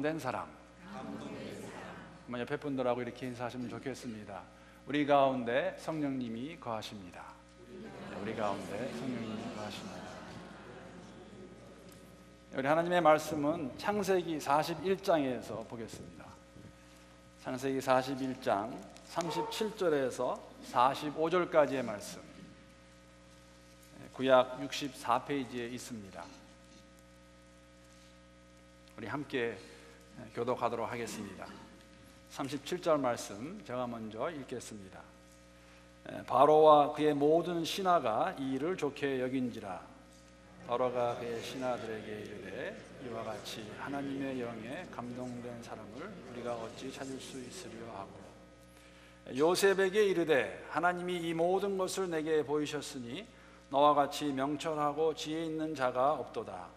된 사람. 옆에 분들하고 이렇게 인사하시면 좋겠습니다. 우리 가운데 성령님이 거하십니다. 우리 가운데 성령님이 거하십니다. 우리 하나님의 말씀은 창세기 41장에서 보겠습니다. 창세기 41장 37절에서 45절까지의 말씀, 구약 64페이지에 있습니다. 우리 함께 교독하도록 하겠습니다. 37절 말씀 제가 먼저 읽겠습니다. 바로와 그의 모든 신하가 이 일을 좋게 여긴지라. 바로가 그의 신하들에게 이르되 이와 같이 하나님의 영에 감동된 사람을 우리가 어찌 찾을 수 있으려 하고, 요셉에게 이르되 하나님이 이 모든 것을 내게 보이셨으니 너와 같이 명철하고 지혜 있는 자가 없도다.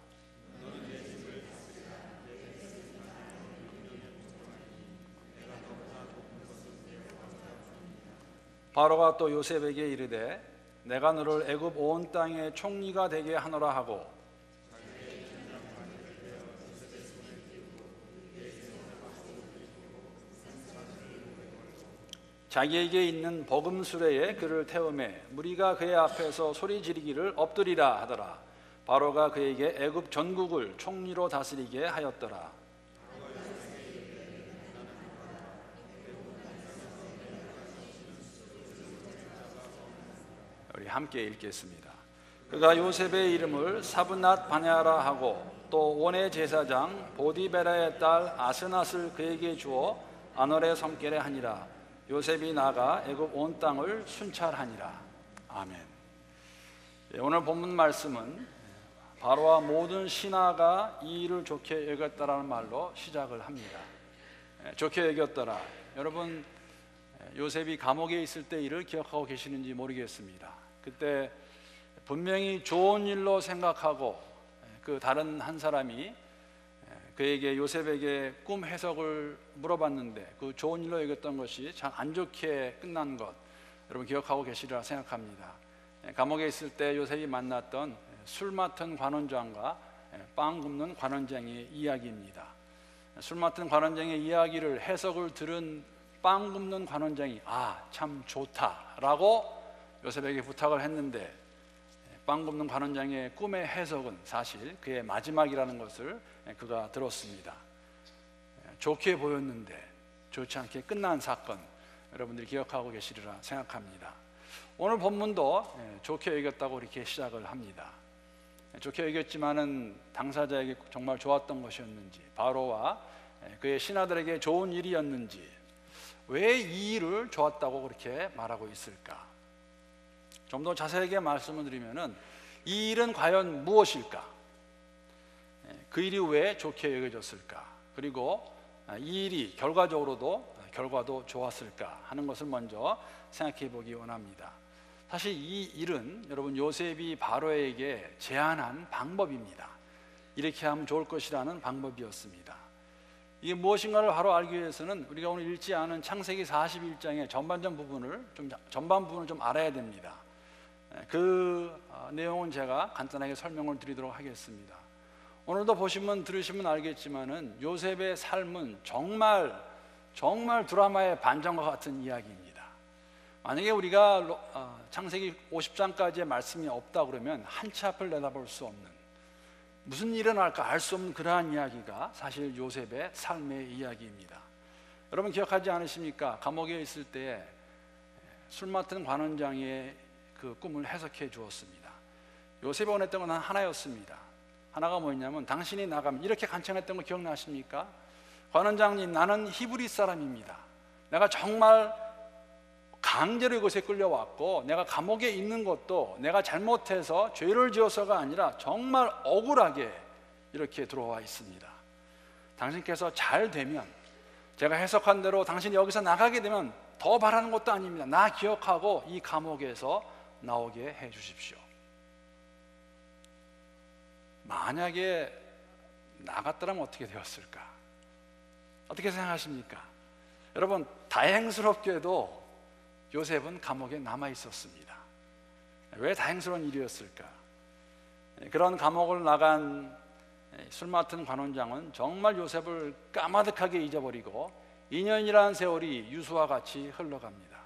바로가 또 요셉에게 이르되 내가 너를 애굽 온 땅의 총리가 되게 하노라 하고, 자기에게 있는 버금수레에 그를 태우매 무리가 그의 앞에서 소리 지르기를 엎드리라 하더라. 바로가 그에게 애굽 전국을 총리로 다스리게 하였더라. 우리 함께 읽겠습니다. 그가 요셉의 이름을 사브낫 바네아라 하고 또 원의 제사장 보디베라의 딸 아스낫을 그에게 주어 아널의 섬결에 하니라. 요셉이 나가 애굽 온 땅을 순찰하니라. 아멘. 오늘 본문 말씀은 바로와 모든 신하가 이 일을 좋게 여겼다라는 말로 시작을 합니다. 좋게 여겼더라. 여러분, 요셉이 감옥에 있을 때 일을 기억하고 계시는지 모르겠습니다. 그때 분명히 좋은 일로 생각하고 그 다른 한 사람이 그에게 요셉에게 꿈 해석을 물어봤는데 그 좋은 일로 여겼던 것이 참 안 좋게 끝난 것, 여러분 기억하고 계시리라 생각합니다. 감옥에 있을 때 요셉이 만났던 술 맡은 관원장과 빵 굽는 관원장의 이야기입니다. 술 맡은 관원장의 이야기를 해석을 들은 빵 굽는 관원장이 참 좋다라고 요셉에게 부탁을 했는데, 빵 굽는 관원장의 꿈의 해석은 사실 그의 마지막이라는 것을 그가 들었습니다. 좋게 보였는데 좋지 않게 끝난 사건, 여러분들이 기억하고 계시리라 생각합니다. 오늘 본문도 좋게 여겼다고 이렇게 시작을 합니다. 좋게 여겼지만은 당사자에게 정말 좋았던 것이었는지, 바로와 그의 신하들에게 좋은 일이었는지, 왜 이 일을 좋았다고 그렇게 말하고 있을까? 좀 더 자세하게 말씀을 드리면은 이 일은 과연 무엇일까? 그 일이 왜 좋게 여겨졌을까? 그리고 이 일이 결과도 좋았을까 하는 것을 먼저 생각해 보기 원합니다. 사실 이 일은 여러분 요셉이 바로에게 제안한 방법입니다. 이렇게 하면 좋을 것이라는 방법이었습니다. 이게 무엇인가를 바로 알기 위해서는 우리가 오늘 읽지 않은 창세기 41장의 전반 부분을 좀 알아야 됩니다. 그 내용은 제가 간단하게 설명을 드리도록 하겠습니다. 오늘도 들으시면 알겠지만은 요셉의 삶은 정말 드라마의 반전과 같은 이야기입니다. 만약에 우리가 창세기 50장까지의 말씀이 없다 그러면 한 치 앞을 내다볼 수 없는, 무슨 일이 일어날까 알 수 없는 그러한 이야기가 사실 요셉의 삶의 이야기입니다. 여러분 기억하지 않으십니까? 감옥에 있을 때 술 맡은 관원장의 그 꿈을 해석해 주었습니다. 요셉이 원했던 건 하나였습니다. 하나가 뭐였냐면, 당신이 나가면, 이렇게 간청했던 거 기억나십니까? 관원장님, 나는 히브리 사람입니다. 내가 정말 강제로 이곳에 끌려왔고, 내가 감옥에 있는 것도 내가 잘못해서 죄를 지어서가 아니라 정말 억울하게 이렇게 들어와 있습니다. 당신께서 잘 되면, 제가 해석한 대로 당신이 여기서 나가게 되면 더 바라는 것도 아닙니다. 나 기억하고 이 감옥에서 나오게 해 주십시오. 만약에 나갔더라면 어떻게 되었을까? 어떻게 생각하십니까? 여러분, 다행스럽게도 요셉은 감옥에 남아 있었습니다. 왜 다행스러운 일이었을까? 그런 감옥을 나간 술 맡은 관원장은 정말 요셉을 까마득하게 잊어버리고 2년이라는 세월이 유수와 같이 흘러갑니다.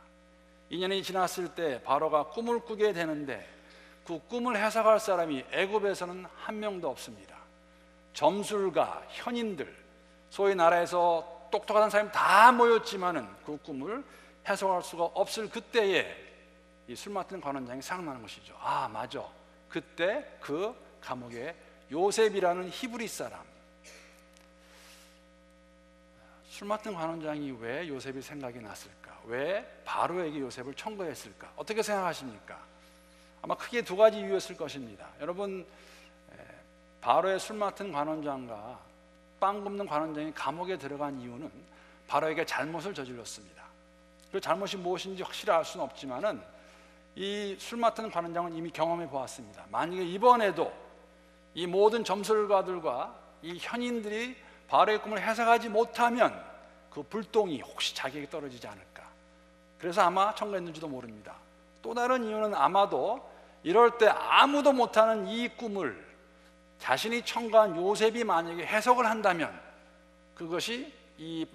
2년이 지났을 때 바로가 꿈을 꾸게 되는데 그 꿈을 해석할 사람이 애굽에서는 한 명도 없습니다. 점술가, 현인들, 소위 나라에서 똑똑한 사람이 다 모였지만은 그 꿈을 해석할 수가 없을 그때에 이 술 맡은 관원장이 생각나는 것이죠. 아, 맞아. 그때 그 감옥에 요셉이라는 히브리 사람, 술 맡은 관원장이 왜 요셉이 생각이 났을까? 왜 바로에게 요셉을 청구했을까? 어떻게 생각하십니까? 아마 크게 두 가지 이유였을 것입니다. 여러분, 바로의 술 맡은 관원장과 빵 굽는 관원장이 감옥에 들어간 이유는 바로에게 잘못을 저질렀습니다. 그 잘못이 무엇인지 확실히 알 수는 없지만은 이 술 맡은 관원장은 이미 경험해 보았습니다. 만약에 이번에도 이 모든 점술가들과 이 현인들이 바로의 꿈을 해석하지 못하면 그 불똥이 혹시 자기에게 떨어지지 않을까. 그래서 아마 청구했는지도 모릅니다. 또 다른 이유는 아마도 이럴 때 아무도 못하는 이 꿈을 자신이 청구한 요셉이 만약에 해석을 한다면 그것이 이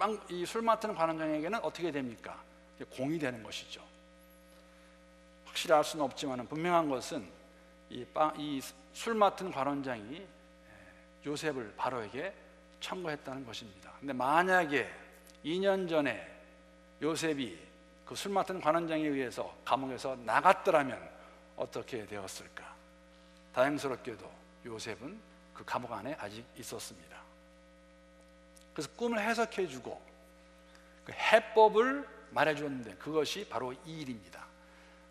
술 맡은 관원장에게는 어떻게 됩니까? 공이 되는 것이죠. 확실히 알 수는 없지만 분명한 것은 이 술 맡은 관원장이 요셉을 바로에게 청구했다는 것입니다. 근데 만약에 2년 전에 요셉이 그 술 맡은 관원장에 의해서 감옥에서 나갔더라면 어떻게 되었을까? 다행스럽게도 요셉은 그 감옥 안에 아직 있었습니다. 그래서 꿈을 해석해주고 그 해법을 말해주었는데 그것이 바로 이 일입니다.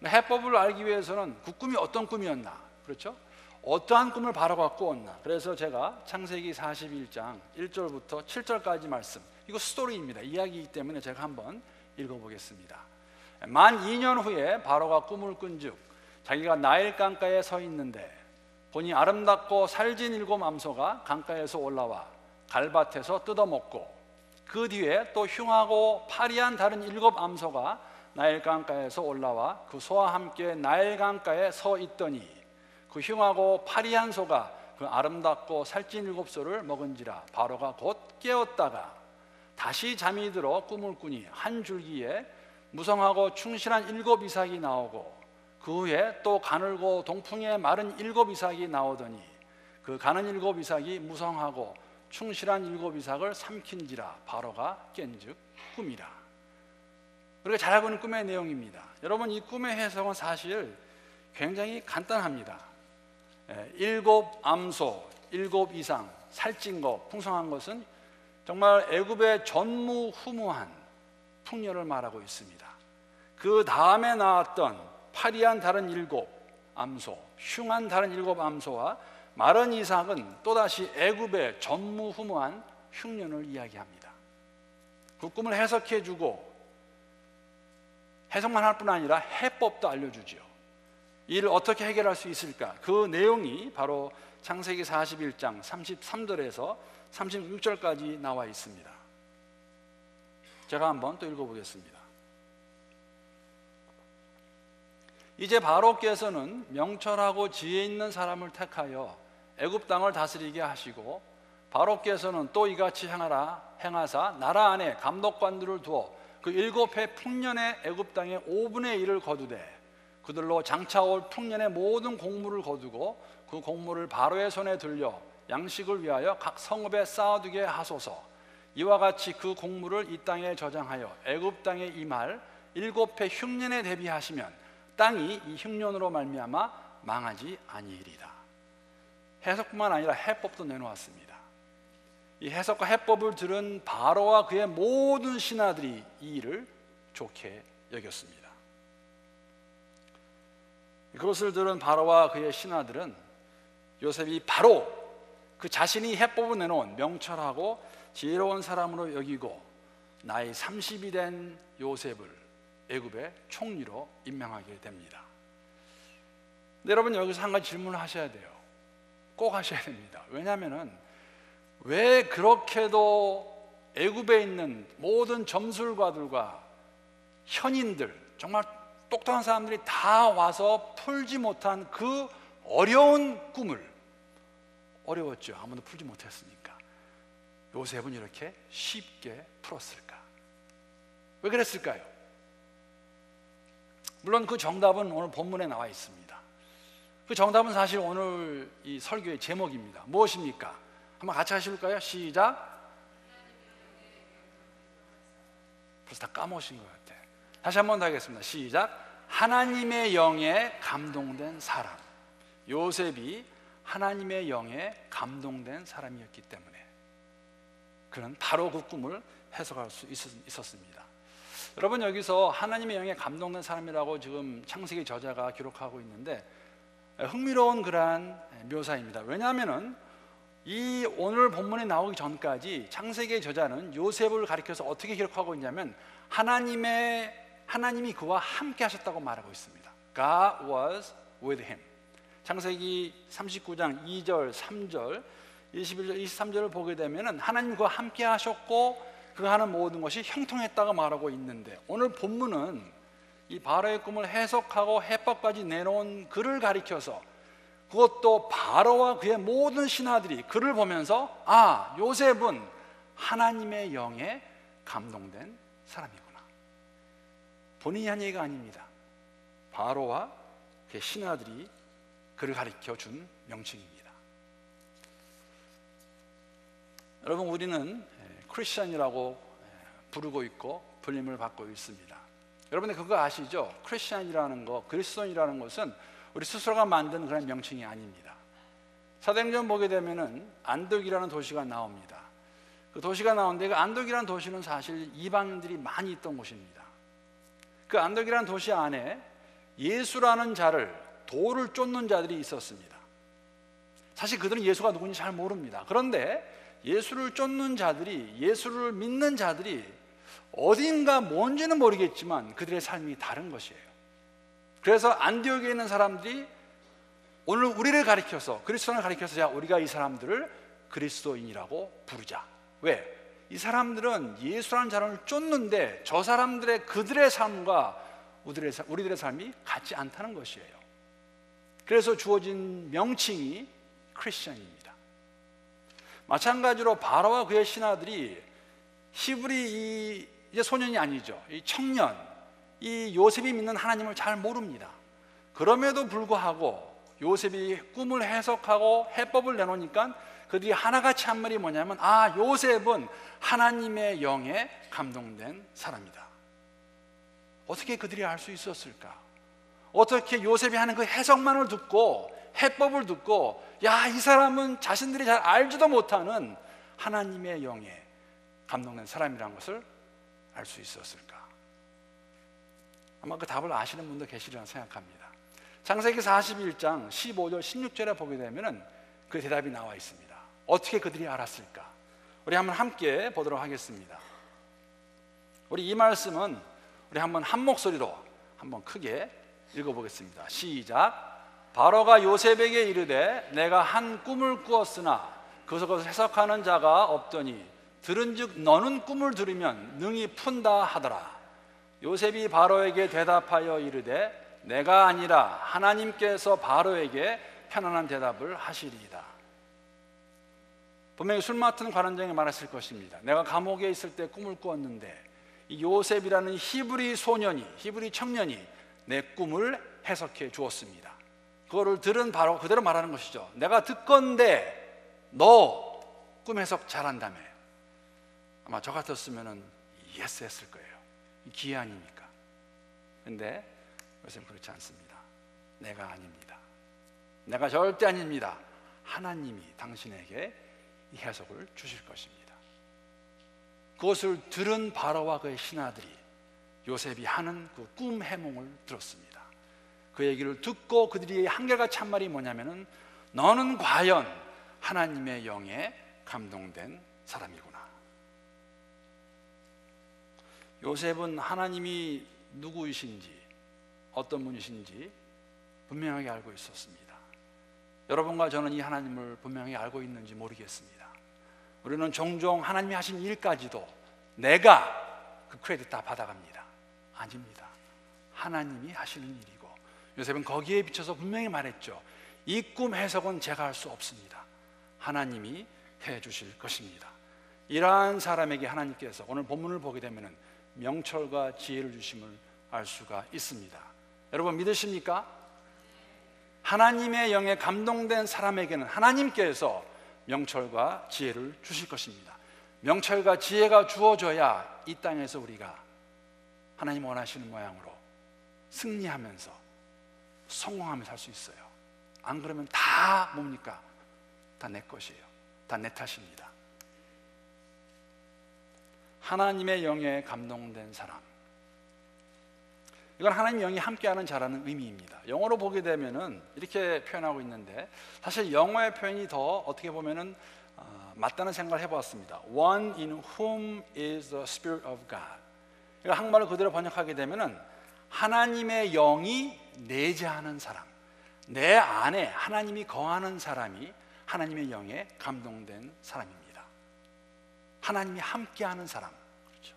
해법을 알기 위해서는 그 꿈이 어떤 꿈이었나, 그렇죠? 어떠한 꿈을 바로가 꾸었나. 그래서 제가 창세기 41장 1절부터 7절까지 말씀, 이거 스토리입니다. 이야기이기 때문에 제가 한번 읽어보겠습니다. 만 2년 후에 바로가 꿈을 꾼즉 자기가 나일 강가에 서 있는데 보니 아름답고 살진 7 암소가 강가에서 올라와 갈밭에서 뜯어먹고 그 뒤에 또 흉하고 파리한 다른 7 암소가 나일 강가에서 올라와 그 소와 함께 나일 강가에 서 있더니 그 흉하고 파리한 소가 그 아름답고 살찐 7 소를 먹은지라 바로가 곧 깨었다가 다시 잠이 들어 꿈을 꾸니 한 줄기에 무성하고 충실한 7 이삭이 나오고 그 후에 또 가늘고 동풍에 마른 7 이삭이 나오더니 그 가는 7 이삭이 무성하고 충실한 7 이삭을 삼킨지라 바로가 깬즉 꿈이라. 우리가 잘 알고 있는 꿈의 내용입니다. 여러분, 이 꿈의 해석은 사실 굉장히 간단합니다. 7 암소, 7 이상, 살찐 것, 풍성한 것은 정말 애굽의 전무후무한 풍년을 말하고 있습니다. 그 다음에 나왔던 파리한 다른 7 암소, 흉한 다른 7 암소와 마른 이삭은 또다시 애굽의 전무후무한 흉년을 이야기합니다. 그 꿈을 해석해주고 해석만 할 뿐 아니라 해법도 알려주지요. 이를 어떻게 해결할 수 있을까? 그 내용이 바로 창세기 41장 33절에서 36절까지 나와 있습니다. 제가 한번 또 읽어보겠습니다. 이제 바로께서는 명철하고 지혜 있는 사람을 택하여 애굽 땅을 다스리게 하시고 바로께서는 또 이같이 행하사 나라 안에 감독관들을 두어 그 7해 풍년의 애굽 땅의 5분의 1을 거두되 그들로 장차올 풍년의 모든 곡물을 거두고 그 곡물을 바로의 손에 들려 양식을 위하여 각 성읍에 쌓아두게 하소서. 이와 같이 그 곡물을 이 땅에 저장하여 애굽 땅에 임할 7해 흉년에 대비하시면 땅이 이 흉년으로 말미암아 망하지 아니하리라. 해석뿐만 아니라 해법도 내놓았습니다. 이 해석과 해법을 들은 바로와 그의 모든 신하들이 이 일을 좋게 여겼습니다. 그것을 들은 바로와 그의 신하들은 요셉이 바로 그 자신이 해법을 내놓은 명철하고 지혜로운 사람으로 여기고 나이 30이 된 요셉을 애굽의 총리로 임명하게 됩니다. 근데 여러분, 여기서 한 가지 질문을 하셔야 돼요. 꼭 하셔야 됩니다. 왜냐하면 왜 그렇게도 애굽에 있는 모든 점술가들과 현인들, 정말 똑똑한 사람들이 다 와서 풀지 못한 그 어려운 꿈을 어려웠죠. 아무도 풀지 못했으니까. 요셉은 이렇게 쉽게 풀었을까? 왜 그랬을까요? 물론 그 정답은 오늘 본문에 나와 있습니다. 그 정답은 사실 오늘 이 설교의 제목입니다. 무엇입니까? 한번 같이 하실까요? 시작. 벌써 다 까먹으신 것 같아요. 다시 한번 더 하겠습니다. 시작. 하나님의 영에 감동된 사람. 요셉이 하나님의 영에 감동된 사람이었기 때문에 그는 바로 그 꿈을 해석할 수 있었습니다. 여러분, 여기서 하나님의 영에 감동된 사람이라고 지금 창세기 저자가 기록하고 있는데 흥미로운 그러한 묘사입니다. 왜냐하면 이 오늘 본문에 나오기 전까지 창세기의 저자는 요셉을 가리켜서 어떻게 기록하고 있냐면 하나님이 그와 함께 하셨다고 말하고 있습니다. God was with him. 창세기 39장 2절, 3절, 21절, 23절을 보게 되면 하나님 그와 함께 하셨고 그가 하는 모든 것이 형통했다고 말하고 있는데, 오늘 본문은 이 바로의 꿈을 해석하고 해법까지 내놓은 그를 가리켜서, 그것도 바로와 그의 모든 신하들이 그를 보면서 아, 요셉은 하나님의 영에 감동된 사람이구나. 본인이 한 얘기가 아닙니다. 바로와 그의 신하들이 그를 가리켜 준 명칭입니다. 여러분, 우리는 크리스천이라고 부르고 있고 불림을 받고 있습니다. 여러분들 그거 아시죠? 크리스천이라는 것, 그리스도인이라는 것은 우리 스스로가 만든 그런 명칭이 아닙니다. 사도행전 보게 되면은 안독이라는 도시가 나옵니다. 그 도시가 나오는데 그 안독이라는 도시는 사실 이방인들이 많이 있던 곳입니다. 그 안독이라는 도시 안에 예수라는 자를, 돌을 쫓는 자들이 있었습니다. 사실 그들은 예수가 누군지 잘 모릅니다. 그런데 예수를 쫓는 자들이, 예수를 믿는 자들이 어딘가 뭔지는 모르겠지만 그들의 삶이 다른 것이에요. 그래서 안디옥에 있는 사람들이 오늘 우리를 가리켜서, 그리스도인을 가리켜서 자, 우리가 이 사람들을 그리스도인이라고 부르자. 왜? 이 사람들은 예수라는 자를 쫓는데 저 사람들의, 그들의 삶과 우리들의 삶이 같지 않다는 것이에요. 그래서 주어진 명칭이 크리스천입니다. 마찬가지로 바로와 그의 신하들이 히브리 이제 소년이 아니죠. 이 청년, 이 요셉이 믿는 하나님을 잘 모릅니다. 그럼에도 불구하고 요셉이 꿈을 해석하고 해법을 내놓으니까 그들이 하나같이 한 말이 뭐냐면 아, 요셉은 하나님의 영에 감동된 사람이다. 어떻게 그들이 알 수 있었을까? 어떻게 요셉이 하는 그 해석만을 듣고, 해법을 듣고 야, 이 사람은 자신들이 잘 알지도 못하는 하나님의 영에 감동된 사람이라는 것을 알 수 있었을까? 아마 그 답을 아시는 분도 계시리라 생각합니다. 창세기 41장 15절 16절에 보게 되면 그 대답이 나와 있습니다. 어떻게 그들이 알았을까? 우리 한번 함께 보도록 하겠습니다. 우리 이 말씀은 우리 한번 한 목소리로 한번 크게 읽어보겠습니다. 시작. 바로가 요셉에게 이르되 내가 한 꿈을 꾸었으나 그것을 해석하는 자가 없더니 들은즉 너는 꿈을 들으면 능히 푼다 하더라. 요셉이 바로에게 대답하여 이르되 내가 아니라 하나님께서 바로에게 편안한 대답을 하시리이다. 분명히 술 맡은 관원장이 말했을 것입니다. 내가 감옥에 있을 때 꿈을 꾸었는데 이 요셉이라는 히브리 소년이, 히브리 청년이 내 꿈을 해석해 주었습니다. 그거를 들은 바로 그대로 말하는 것이죠. 내가 듣건대 너 꿈 해석 잘한다며. 아마 저 같았으면 예스 했을 거예요. 기회 아닙니까? 그런데 요새는 그렇지 않습니다. 내가 아닙니다. 내가 절대 아닙니다. 하나님이 당신에게 이 해석을 주실 것입니다. 그것을 들은 바로와 그의 신하들이 요셉이 하는 그 꿈 해몽을 들었습니다. 그 얘기를 듣고 그들이 한결같이 한 말이 뭐냐면은 너는 과연 하나님의 영에 감동된 사람이구나. 요셉은 하나님이 누구이신지, 어떤 분이신지 분명하게 알고 있었습니다. 여러분과 저는 이 하나님을 분명히 알고 있는지 모르겠습니다. 우리는 종종 하나님이 하신 일까지도 내가 그 크레딧 다 받아갑니다. 아닙니다. 하나님이 하시는 일이고, 요셉은 거기에 비춰서 분명히 말했죠. 이 꿈 해석은 제가 할 수 없습니다. 하나님이 해 주실 것입니다. 이러한 사람에게 하나님께서 오늘 본문을 보게 되면 명철과 지혜를 주심을 알 수가 있습니다. 여러분 믿으십니까? 하나님의 영에 감동된 사람에게는 하나님께서 명철과 지혜를 주실 것입니다. 명철과 지혜가 주어져야 이 땅에서 우리가 하나님 원하시는 모양으로 승리하면서 성공하면서 살 수 있어요. 안 그러면 다 뭡니까? 다 내 것이에요. 다 내 탓입니다. 하나님의 영에 감동된 사람, 이건 하나님 영이 함께하는 자라는 의미입니다. 영어로 보게 되면은 이렇게 표현하고 있는데, 사실 영어의 표현이 더 어떻게 보면은 맞다는 생각을 해보았습니다. One in whom is the Spirit of God. 이거 한국말로 그대로 번역하게 되면은 하나님의 영이 내재하는 사람, 내 안에 하나님이 거하는 사람이 하나님의 영에 감동된 사람입니다. 하나님이 함께하는 사람. 그렇죠.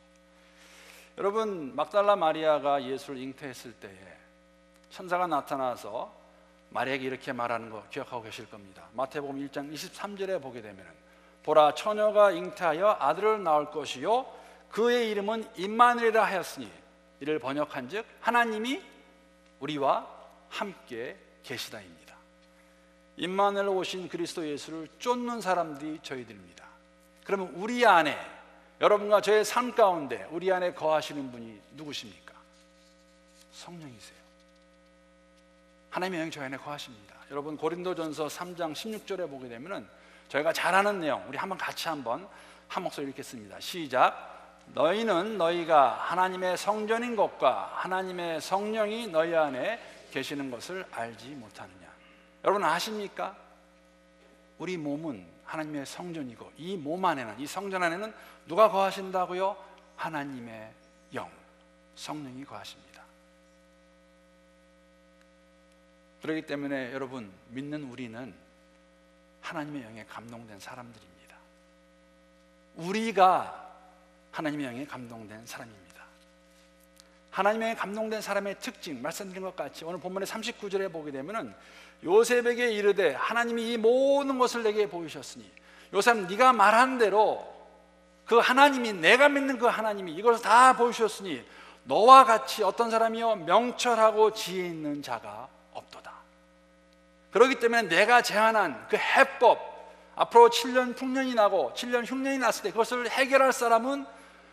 여러분, 막달라 마리아가 예수를 잉태했을 때에 천사가 나타나서 마리아에게 이렇게 말하는 거 기억하고 계실 겁니다. 마태복음 1장 23절에 보게 되면 보라, 처녀가 잉태하여 아들을 낳을 것이요 그의 이름은 임마누엘이라 하였으니, 이를 번역한즉 하나님이 우리와 함께 계시다입니다. 임마누엘 오신 그리스도 예수를 쫓는 사람들이 저희들입니다. 그러면 우리 안에, 여러분과 저의 삶 가운데 우리 안에 거하시는 분이 누구십니까? 성령이세요. 하나님의 영이 저희 안에 거하십니다. 여러분, 고린도전서 3장 16절에 보게 되면은 저희가 잘 아는 내용, 우리 한번 같이 한번 한 목소리 읽겠습니다. 시작. 너희는 너희가 하나님의 성전인 것과 하나님의 성령이 너희 안에 계시는 것을 알지 못하느냐. 여러분 아십니까? 우리 몸은 하나님의 성전이고, 이 몸 안에는, 이 성전 안에는 누가 거하신다고요? 하나님의 영, 성령이 거하십니다. 그렇기 때문에 여러분, 믿는 우리는 하나님의 영에 감동된 사람들입니다. 우리가 하나님의 영에 감동된 사람입니다. 하나님의 영에 감동된 사람의 특징, 말씀드린 것 같이 오늘 본문의 39절에 보게 되면은 요셉에게 이르되 하나님이 이 모든 것을 내게 보이셨으니, 요셉 네가 말한 대로 그 하나님이, 내가 믿는 그 하나님이 이것을 다 보이셨으니 너와 같이 어떤 사람이요? 명철하고 지혜 있는 자가 없도다. 그렇기 때문에 내가 제안한 그 해법, 앞으로 7년 풍년이 나고 7년 흉년이 났을 때 그것을 해결할 사람은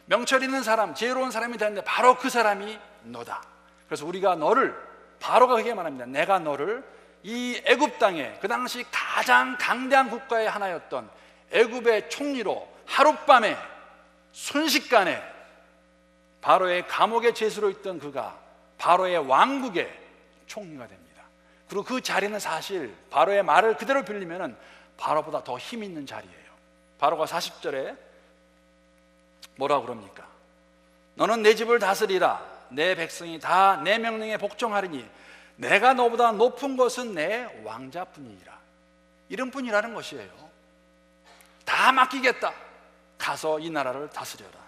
명철 있는 사람, 지혜로운 사람이 되는데 바로 그 사람이 너다. 그래서 우리가 너를, 바로가 그렇게 말합니다. 내가 너를 이 애굽 땅에, 그 당시 가장 강대한 국가의 하나였던 애굽의 총리로 하룻밤에 순식간에 바로의 감옥에 죄수로 있던 그가 바로의 왕국의 총리가 됩니다. 그리고 그 자리는 사실 바로의 말을 그대로 빌리면 바로보다 더 힘 있는 자리예요. 바로가 40절에 뭐라고 그럽니까? 너는 내 집을 다스리라. 내 백성이 다 내 명령에 복종하리니 내가 너보다 높은 것은 내 왕자뿐이니라. 이름뿐이라는 것이에요. 다 맡기겠다. 가서 이 나라를 다스려라.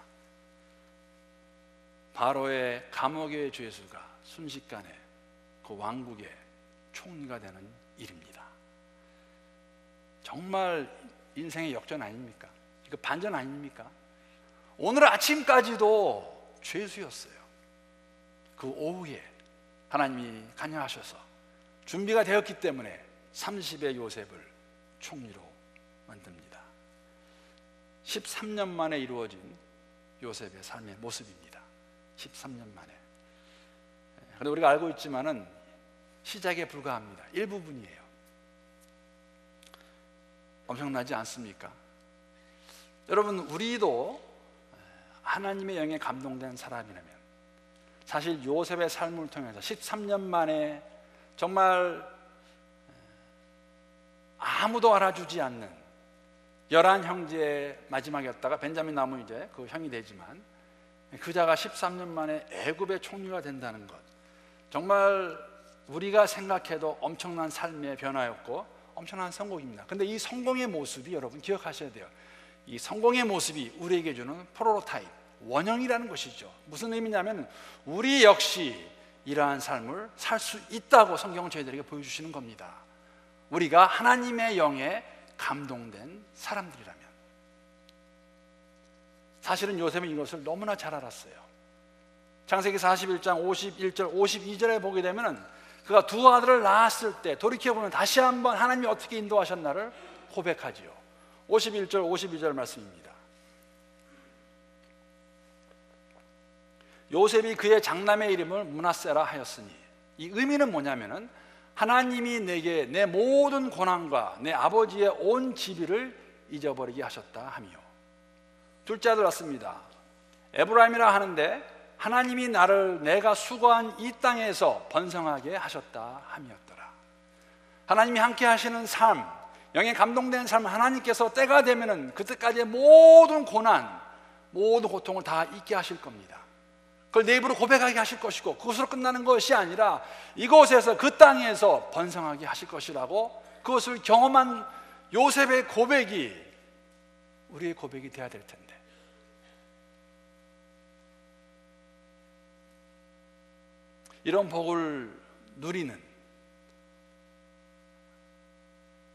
바로의 감옥의 죄수가 순식간에 그 왕국의 총리가 되는 일입니다. 정말 인생의 역전 아닙니까? 이거 반전 아닙니까? 오늘 아침까지도 죄수였어요. 그 오후에 하나님이 간여하셔서 준비가 되었기 때문에 30의 요셉을 총리로 만듭니다. 13년 만에 이루어진 요셉의 삶의 모습입니다. 13년 만에. 그런데 우리가 알고 있지만은 시작에 불과합니다. 일부분이에요. 엄청나지 않습니까? 여러분, 우리도 하나님의 영에 감동된 사람이라면, 사실 요셉의 삶을 통해서 13년 만에 정말 아무도 알아주지 않는 11형제의 마지막이었다가 벤자민 남은 이제 그 형이 되지만, 그 자가 13년 만에 애굽의 총리가 된다는 것, 정말 우리가 생각해도 엄청난 삶의 변화였고 엄청난 성공입니다. 근데 이 성공의 모습이, 여러분 기억하셔야 돼요. 이 성공의 모습이 우리에게 주는 프로토타입, 원형이라는 것이죠. 무슨 의미냐면 우리 역시 이러한 삶을 살 수 있다고 성경은 저희들에게 보여주시는 겁니다. 우리가 하나님의 영에 감동된 사람들이라면. 사실은 요셉은 이것을 너무나 잘 알았어요. 창세기 41장 51절 52절에 보게 되면 그가 두 아들을 낳았을 때 돌이켜보면 다시 한번 하나님이 어떻게 인도하셨나를 고백하지요. 51절 52절 말씀입니다. 요셉이 그의 장남의 이름을 므낫세라 하였으니, 이 의미는 뭐냐면은 하나님이 내게 내 모든 고난과 내 아버지의 온 지비를 잊어버리게 하셨다 함이요. 둘째 아들 낳습니다. 에브라임이라 하는데 하나님이 나를 내가 수고한 이 땅에서 번성하게 하셨다 함이었더라. 하나님이 함께 하시는 삶, 영에 감동된 삶, 하나님께서 때가 되면은 그때까지의 모든 고난, 모든 고통을 다 잊게 하실 겁니다. 그걸 내 입으로 고백하게 하실 것이고, 그것으로 끝나는 것이 아니라 이곳에서, 그 땅에서 번성하게 하실 것이라고, 그것을 경험한 요셉의 고백이 우리의 고백이 되어야 될 텐데, 이런 복을 누리는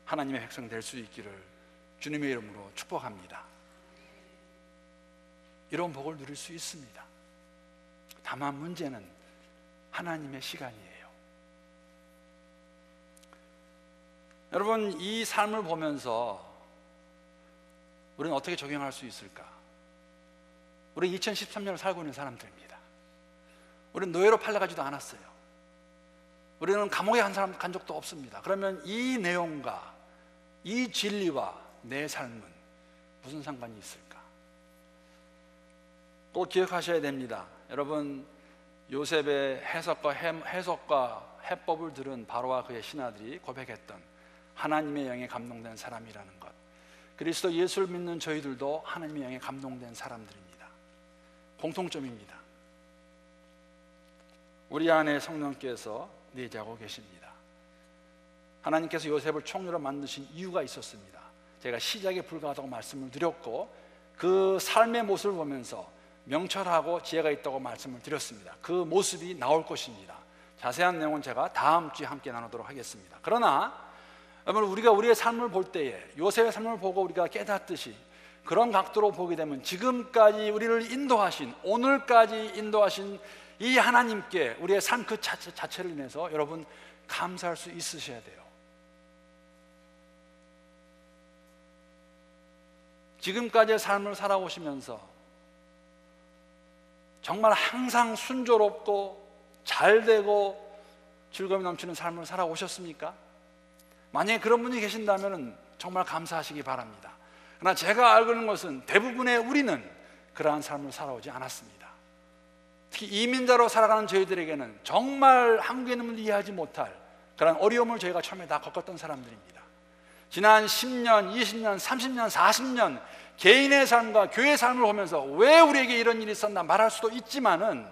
하나님의 백성 될 수 있기를 주님의 이름으로 축복합니다. 이런 복을 누릴 수 있습니다. 다만 문제는 하나님의 시간이에요. 여러분, 이 삶을 보면서 우리는 어떻게 적용할 수 있을까? 우리는 2013년을 살고 있는 사람들입니다. 우리는 노예로 팔려가지도 않았어요. 우리는 감옥에 간 적도 없습니다. 그러면 이 내용과 이 진리와 내 삶은 무슨 상관이 있을까? 꼭 기억하셔야 됩니다. 여러분, 요셉의 해석과 해법을 들은 바로와 그의 신하들이 고백했던 하나님의 영에 감동된 사람이라는 것, 그리스도 예수를 믿는 저희들도 하나님의 영에 감동된 사람들입니다. 공통점입니다. 우리 안에 성령께서 내재하고 계십니다. 하나님께서 요셉을 총리로 만드신 이유가 있었습니다. 제가 시작에 불과하다고 말씀을 드렸고, 그 삶의 모습을 보면서 명철하고 지혜가 있다고 말씀을 드렸습니다. 그 모습이 나올 것입니다. 자세한 내용은 제가 다음 주에 함께 나누도록 하겠습니다. 그러나 여러분, 우리가 우리의 삶을 볼 때에 요셉의 삶을 보고 우리가 깨닫듯이 그런 각도로 보게 되면 지금까지 우리를 인도하신, 오늘까지 인도하신 이 하나님께 우리의 삶 그 자체를 인해서 여러분 감사할 수 있으셔야 돼요. 지금까지의 삶을 살아오시면서 정말 항상 순조롭고 잘되고 즐거움이 넘치는 삶을 살아오셨습니까? 만약에 그런 분이 계신다면 정말 감사하시기 바랍니다. 그러나 제가 알고 있는 것은 대부분의 우리는 그러한 삶을 살아오지 않았습니다. 특히 이민자로 살아가는 저희들에게는 정말 한국인을 이해하지 못할 그런 어려움을 저희가 처음에 다 겪었던 사람들입니다. 지난 10년, 20년, 30년, 40년 개인의 삶과 교회의 삶을 보면서 왜 우리에게 이런 일이 있었나 말할 수도 있지만은,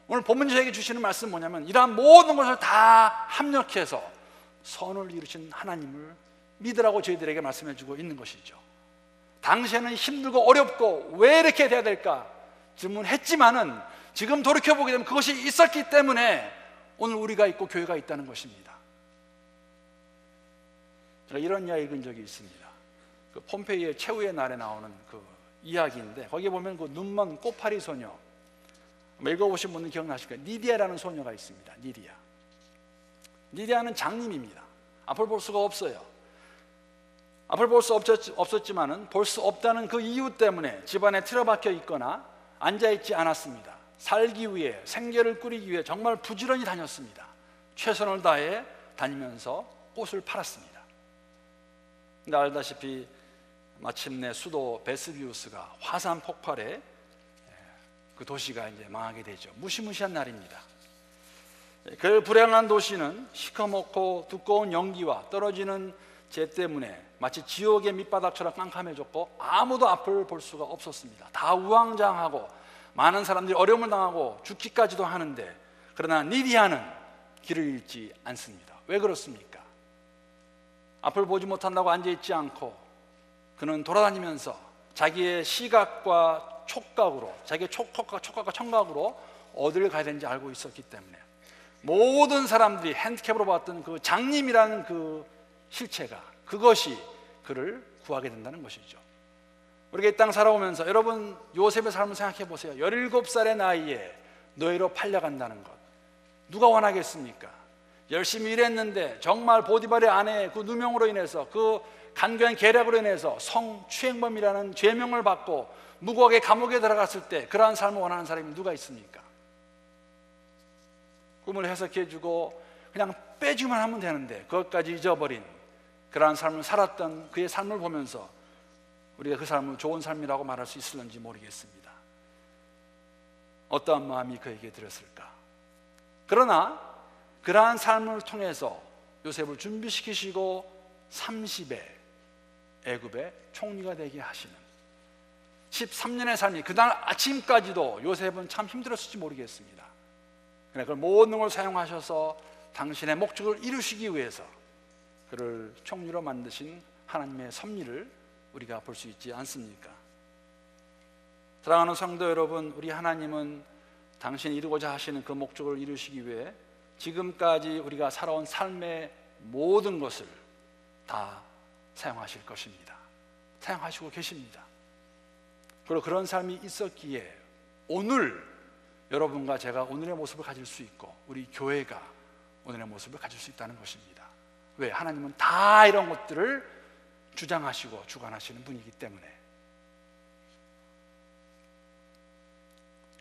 오늘 본문 저에게 주시는 말씀은 뭐냐면 이러한 모든 것을 다 합력해서 선을 이루신 하나님을 믿으라고 저희들에게 말씀해 주고 있는 것이죠. 당시에는 힘들고 어렵고 왜 이렇게 돼야 될까 질문했지만은 지금 돌이켜보게 되면 그것이 있었기 때문에 오늘 우리가 있고 교회가 있다는 것입니다. 제가 이런 이야기 읽은 적이 있습니다. 그 폼페이의 최후의 날에 나오는 그 이야기인데, 거기에 보면 그 눈먼 꽃파리 소녀, 읽어보신 분은 기억나실까요? 니디아라는 소녀가 있습니다. 니디아는 장님입니다. 앞을 볼 수가 없어요. 앞을 볼 수 없었지만은 볼 수 없다는 그 이유 때문에 집안에 틀어박혀 있거나 앉아있지 않았습니다. 살기 위해, 생계를 꾸리기 위해 정말 부지런히 다녔습니다. 최선을 다해 다니면서 꽃을 팔았습니다. 근데 알다시피 마침내 수도 베스비우스가 화산 폭발에 그 도시가 이제 망하게 되죠. 무시무시한 날입니다. 그 불행한 도시는 시커멓고 두꺼운 연기와 떨어지는 재 때문에 마치 지옥의 밑바닥처럼 깜깜해졌고 아무도 앞을 볼 수가 없었습니다. 다 우왕좌왕하고 많은 사람들이 어려움을 당하고 죽기까지도 하는데, 그러나 니디아는 길을 잃지 않습니다. 왜 그렇습니까? 앞을 보지 못한다고 앉아있지 않고 그는 돌아다니면서 자기의 시각과 촉각으로, 자기의 촉각과 청각으로 어디를 가야 되는지 알고 있었기 때문에 모든 사람들이 핸디캡으로 봤던 그 장님이라는 그 실체가, 그것이 그 그를 구하게 된다는 것이죠. 우리가 이 땅 살아오면서 여러분 요셉의 삶을 생각해 보세요. 17살의 나이에 노예로 팔려간다는 것, 누가 원하겠습니까? 열심히 일했는데 정말 보디발의 아내의 그 누명으로 인해서, 그 간교한 계략으로 인해서 성추행범이라는 죄명을 받고 무고하게 감옥에 들어갔을 때 그러한 삶을 원하는 사람이 누가 있습니까? 꿈을 해석해주고 그냥 빼주기만 하면 되는데 그것까지 잊어버린 그러한 삶을 살았던 그의 삶을 보면서 우리가 그 삶을 좋은 삶이라고 말할 수 있을는지 모르겠습니다. 어떠한 마음이 그에게 들었을까? 그러나 그러한 삶을 통해서 요셉을 준비시키시고 30에 애굽의 총리가 되게 하시는 13년의 삶이, 그날 아침까지도 요셉은 참 힘들었을지 모르겠습니다. 그러나 그 모든 걸 사용하셔서 당신의 목적을 이루시기 위해서 그를 총리로 만드신 하나님의 섭리를 우리가 볼 수 있지 않습니까? 사랑하는 성도 여러분, 우리 하나님은 당신이 이루고자 하시는 그 목적을 이루시기 위해 지금까지 우리가 살아온 삶의 모든 것을 다 사용하실 것입니다. 사용하시고 계십니다. 그리고 그런 삶이 있었기에 오늘 여러분과 제가 오늘의 모습을 가질 수 있고 우리 교회가 오늘의 모습을 가질 수 있다는 것입니다. 왜? 하나님은 다 이런 것들을 주장하시고 주관하시는 분이기 때문에.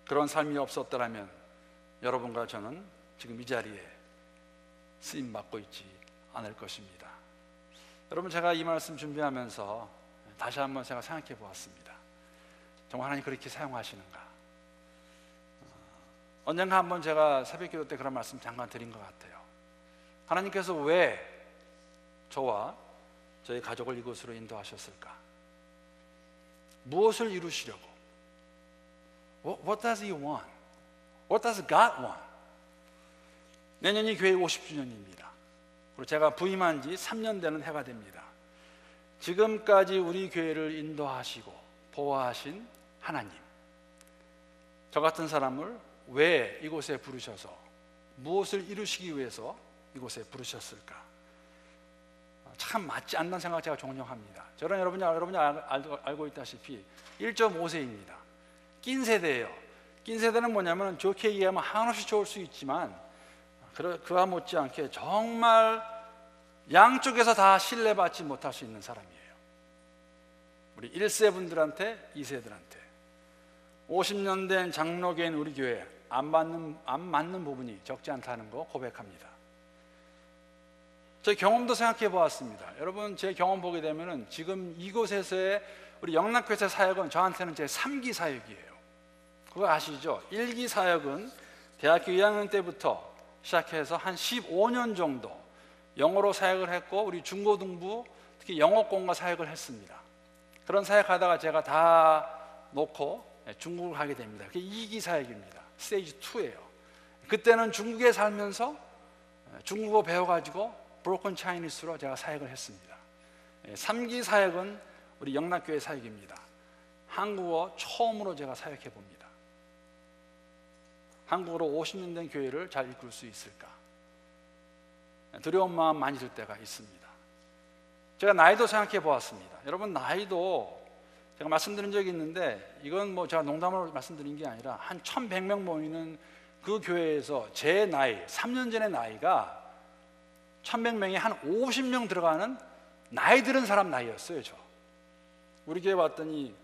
그런 삶이 없었더라면 여러분과 저는 지금 이 자리에 쓰임받고 있지 않을 것입니다. 여러분, 제가 이 말씀 준비하면서 다시 한번 제가 생각해 보았습니다. 정말 하나님 그렇게 사용하시는가? 언젠가 한번 제가 새벽기도 때 그런 말씀 잠깐 드린 것 같아요. 하나님께서 왜 저와 저희 가족을 이곳으로 인도하셨을까? 무엇을 이루시려고? What does He want? What does God want? 내년이 교회 50주년입니다. 그리고 제가 부임한 지 3년 되는 해가 됩니다. 지금까지 우리 교회를 인도하시고 보호하신 하나님, 저 같은 사람을 왜 이곳에 부르셔서 무엇을 이루시기 위해서 이곳에 부르셨을까? 참 맞지 않는 생각 제가 종종 합니다. 저는 여러분이 알고 있다시피 1.5세입니다. 낀 세대예요. 낀 세대는 뭐냐면 좋게 얘기하면 한없이 좋을 수 있지만 그와 못지않게 정말 양쪽에서 다 신뢰받지 못할 수 있는 사람이에요. 우리 1세 분들한테, 2세들한테 50년 된 장로계인 우리 교회 안 맞는 부분이 적지 않다는 거 고백합니다. 제 경험도 생각해 보았습니다. 여러분, 제 경험 보게 되면은 지금 이곳에서의 우리 영락교회 사역은 저한테는 제 3기 사역이에요. 그거 아시죠? 1기 사역은 대학교 2학년 때부터 시작해서 한 15년 정도 영어로 사역을 했고 우리 중고등부 특히 영어권과 사역을 했습니다. 그런 사역하다가 제가 다 놓고 중국을 가게 됩니다. 그게 2기 사역입니다. 스테이지 2예요. 그때는 중국에 살면서 중국어 배워가지고 브로큰 차이니스로 제가 사역을 했습니다. 3기 사역은 우리 영락교회 사역입니다. 한국어 처음으로 제가 사역해 봅니다. 한국어로 50년 된 교회를 잘 이끌 수 있을까? 두려운 마음 많이 들 때가 있습니다. 제가 나이도 생각해 보았습니다. 여러분, 나이도 제가 말씀드린 적이 있는데 이건 뭐 제가 농담으로 말씀드린 게 아니라 한 1100명 모이는 그 교회에서 제 나이, 3년 전의 나이가 1100명이 한 50명 들어가는 나이 들은 사람 나이였어요. 저 우리 교회 왔더니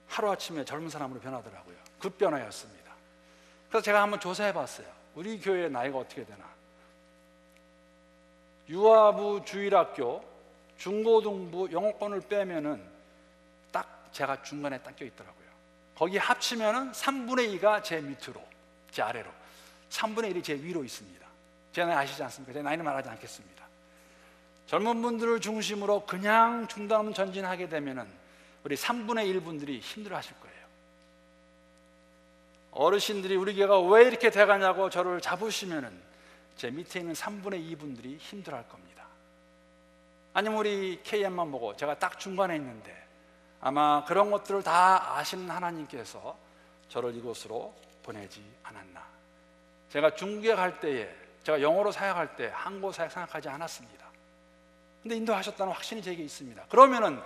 하루아침에 젊은 사람으로 변하더라고요. 급변화였습니다. 그래서 제가 한번 조사해 봤어요. 우리 교회의 나이가 어떻게 되나. 유아부, 주일학교, 중고등부, 영어권을 빼면은 딱 제가 중간에 딱 껴있더라고요. 거기 합치면은 3분의 2가 제 밑으로, 제 아래로, 3분의 1이 제 위로 있습니다. 제 나이 아시지 않습니까? 제 나이는 말하지 않겠습니다. 젊은 분들을 중심으로 그냥 중단 없는 전진하게 되면은 우리 3분의 1 분들이 힘들어 하실 거예요. 어르신들이 우리 교회가 왜 이렇게 돼가냐고 저를 잡으시면은 제 밑에 있는 3분의 2 분들이 힘들어 할 겁니다. 아니면 우리 KM만 보고 제가 딱 중간에 있는데 아마 그런 것들을 다 아시는 하나님께서 저를 이곳으로 보내지 않았나. 제가 중국에 갈 때에 제가 영어로 사역할 때 한국어 사역 생각하지 않았습니다. 근데 인도하셨다는 확신이 제게 있습니다. 그러면은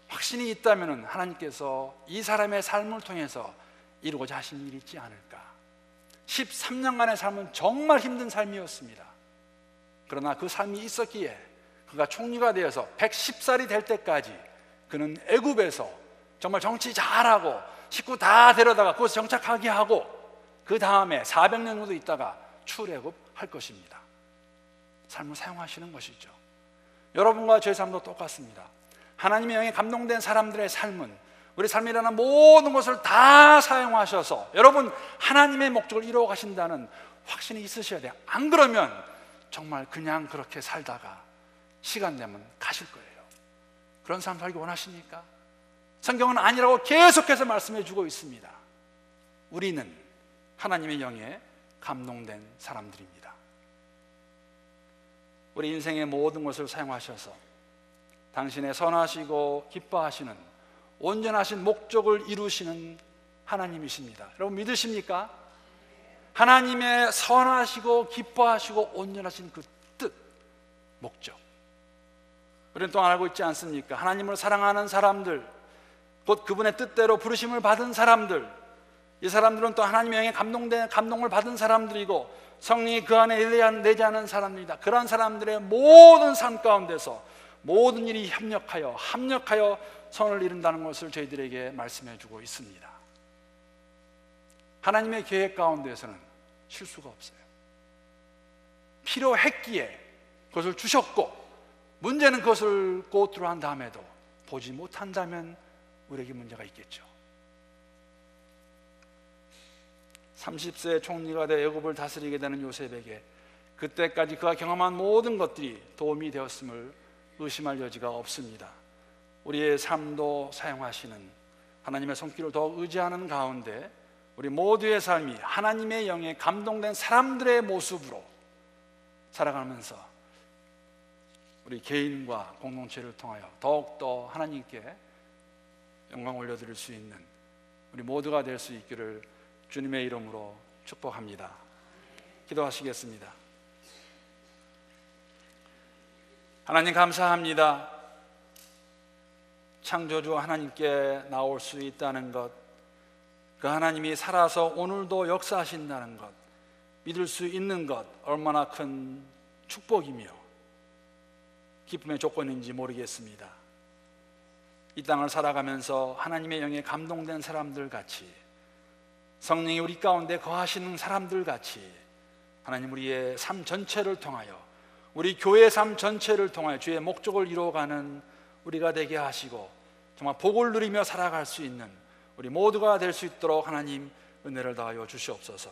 확신이 있다면은 하나님께서 이 사람의 삶을 통해서 이루고자 하신 일이 있지 않을까. 13년간의 삶은 정말 힘든 삶이었습니다. 그러나 그 삶이 있었기에 그가 총리가 되어서 110살이 될 때까지 그는 애굽에서 정말 정치 잘하고 식구 다 데려다가 그곳에 정착하게 하고 그 다음에 400년 정도 있다가 출애굽할 것입니다. 삶을 사용하시는 것이죠. 여러분과 저의 삶도 똑같습니다. 하나님의 영에 감동된 사람들의 삶은 우리 삶이라는 모든 것을 다 사용하셔서 여러분 하나님의 목적을 이루어 가신다는 확신이 있으셔야 돼요. 안 그러면 정말 그냥 그렇게 살다가 시간 되면 가실 거예요. 그런 삶 살기 원하십니까? 성경은 아니라고 계속해서 말씀해 주고 있습니다. 우리는 하나님의 영에 감동된 사람들입니다. 우리 인생의 모든 것을 사용하셔서 당신의 선하시고 기뻐하시는 온전하신 목적을 이루시는 하나님이십니다. 여러분 믿으십니까? 하나님의 선하시고 기뻐하시고 온전하신 그 뜻, 목적, 우리는 또 알고 있지 않습니까? 하나님을 사랑하는 사람들, 곧 그분의 뜻대로 부르심을 받은 사람들, 이 사람들은 또 하나님의 영에 감동을 받은 사람들이고 성령이 그 안에 내재하는 사람들이다. 그러한 사람들의 모든 삶 가운데서 모든 일이 합력하여 선을 이룬다는 것을 저희들에게 말씀해 주고 있습니다. 하나님의 계획 가운데서는 실수가 없어요. 필요했기에 그것을 주셨고, 문제는 그것을 고트로 한 다음에도 보지 못한다면 우리에게 문제가 있겠죠. 30세 총리가 되어 애굽을 다스리게 되는 요셉에게 그때까지 그가 경험한 모든 것들이 도움이 되었음을 의심할 여지가 없습니다. 우리의 삶도 사용하시는 하나님의 손길을 더욱 의지하는 가운데 우리 모두의 삶이 하나님의 영에 감동된 사람들의 모습으로 살아가면서 우리 개인과 공동체를 통하여 더욱더 하나님께 영광 올려드릴 수 있는 우리 모두가 될 수 있기를 주님의 이름으로 축복합니다. 기도하시겠습니다. 하나님 감사합니다. 창조주 하나님께 나올 수 있다는 것, 그 하나님이 살아서 오늘도 역사하신다는 것, 믿을 수 있는 것, 얼마나 큰 축복이며 기쁨의 조건인지 모르겠습니다. 이 땅을 살아가면서 하나님의 영에 감동된 사람들 같이, 성령이 우리 가운데 거하시는 사람들 같이 하나님 우리의 삶 전체를 통하여, 우리 교회의 삶 전체를 통하여 주의 목적을 이루어가는 우리가 되게 하시고 정말 복을 누리며 살아갈 수 있는 우리 모두가 될 수 있도록 하나님 은혜를 더하여 주시옵소서.